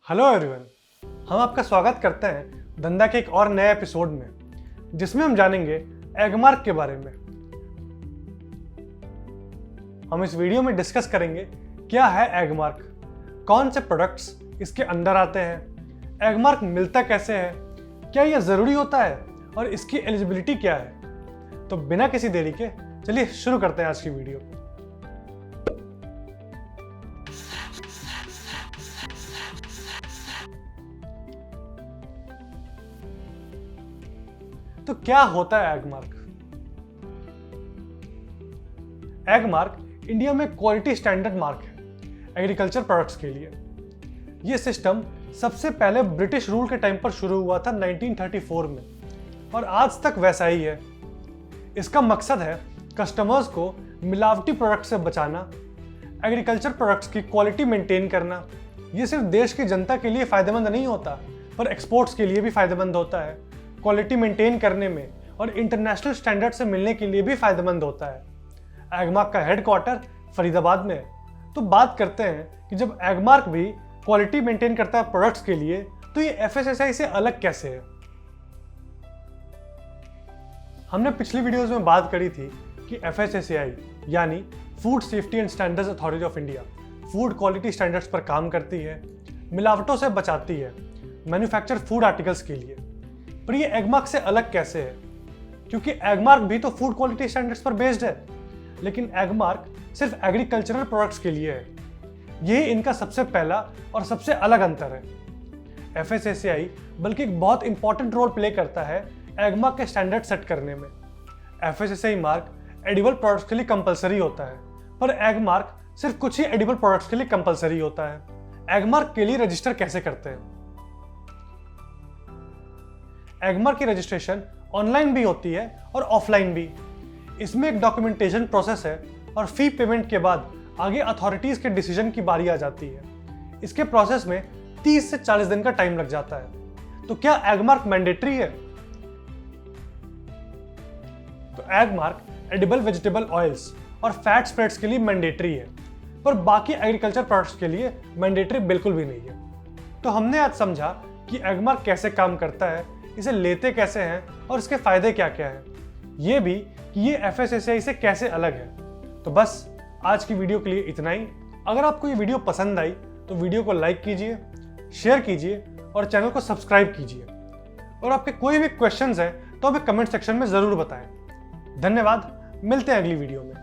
Hello everyone, हम आपका स्वागत करते हैं धंधा के एक और नए एपिसोड में, जिसमें हम जानेंगे एगमार्क के बारे में। हम इस वीडियो में डिस्कस करेंगे क्या है एगमार्क, कौन से प्रोडक्ट्स इसके अंदर आते हैं, एगमार्क मिलता कैसे है, क्या यह ज़रूरी होता है और इसकी एलिजिबिलिटी क्या है। तो बिना किसी देरी के चलिए शुरू करते हैं आज की वीडियो। तो क्या होता है एगमार्क? एगमार्क इंडिया में क्वालिटी स्टैंडर्ड मार्क है एग्रीकल्चर प्रोडक्ट्स के लिए। यह सिस्टम सबसे पहले ब्रिटिश रूल के टाइम पर शुरू हुआ था 1934 में और आज तक वैसा ही है। इसका मकसद है कस्टमर्स को मिलावटी प्रोडक्ट से बचाना, एग्रीकल्चर प्रोडक्ट्स की क्वालिटी मेंटेन करना। ये सिर्फ देश की जनता के लिए फायदेमंद नहीं होता, पर एक्सपोर्ट्स के लिए भी फायदेमंद होता है, क्वालिटी मेंटेन करने में और इंटरनेशनल स्टैंडर्ड से मिलने के लिए भी फायदेमंद होता है। एगमार्क का हेडक्वार्टर फरीदाबाद में है। तो बात करते हैं कि जब एगमार्क भी क्वालिटी मेंटेन करता है प्रोडक्ट्स के लिए, तो ये एफएसएसआई से अलग कैसे है। हमने पिछली वीडियोस में बात करी थी कि एफएसएसआई यानी food safety and standards authority of India food quality standards पर काम करती है, मिलावटों से बचाती है मैन्युफैक्चर फूड आर्टिकल्स के लिए। पर ये एगमार्क से अलग कैसे है? क्योंकि एगमार्क भी तो फूड क्वालिटी स्टैंडर्ड्स पर बेस्ड है, लेकिन एगमार्क सिर्फ एग्रीकल्चरल प्रोडक्ट्स के लिए है। यही इनका सबसे पहला और सबसे अलग अंतर है। एफएसएसआई बल्कि एक बहुत इंपॉर्टेंट रोल प्ले करता है एगमार्क के स्टैंडर्ड सेट करने में। एफएसएसआई मार्क एडिबल प्रोडक्ट्स के लिए कंपलसरी होता है, पर एगमार्क सिर्फ कुछ ही एडिबल प्रोडक्ट्स के लिए कंपलसरी होता है। एगमार्क के लिए रजिस्टर कैसे करते हैं? एगमार्क की रजिस्ट्रेशन ऑनलाइन भी होती है और ऑफलाइन भी। इसमें एक डॉक्यूमेंटेशन प्रोसेस है और फी पेमेंट के बाद आगे अथॉरिटीज के डिसीजन की बारी आ जाती है। इसके प्रोसेस में 30 से 40 दिन का टाइम लग जाता है। तो क्या एगमार्क मैंडेटरी है? तो एगमार्क एडिबल वेजिटेबल ऑयल्स और फैट स्प्रेड्स के लिए मैंडेटरी है, पर बाकी एग्रीकल्चर प्रोडक्ट्स के लिए मैंडेटरी बिल्कुल भी नहीं है। तो हमने आज समझा कि एगमार्क कैसे काम करता है, इसे लेते कैसे हैं और इसके फायदे क्या क्या हैं, ये भी कि ये एफएसएसआई से कैसे अलग है। तो बस आज की वीडियो के लिए इतना ही। अगर आपको ये वीडियो पसंद आई तो वीडियो को लाइक कीजिए, शेयर कीजिए और चैनल को सब्सक्राइब कीजिए। और आपके कोई भी क्वेश्चंस हैं तो हमें कमेंट सेक्शन में ज़रूर बताएं। धन्यवाद, मिलते हैं अगली वीडियो में।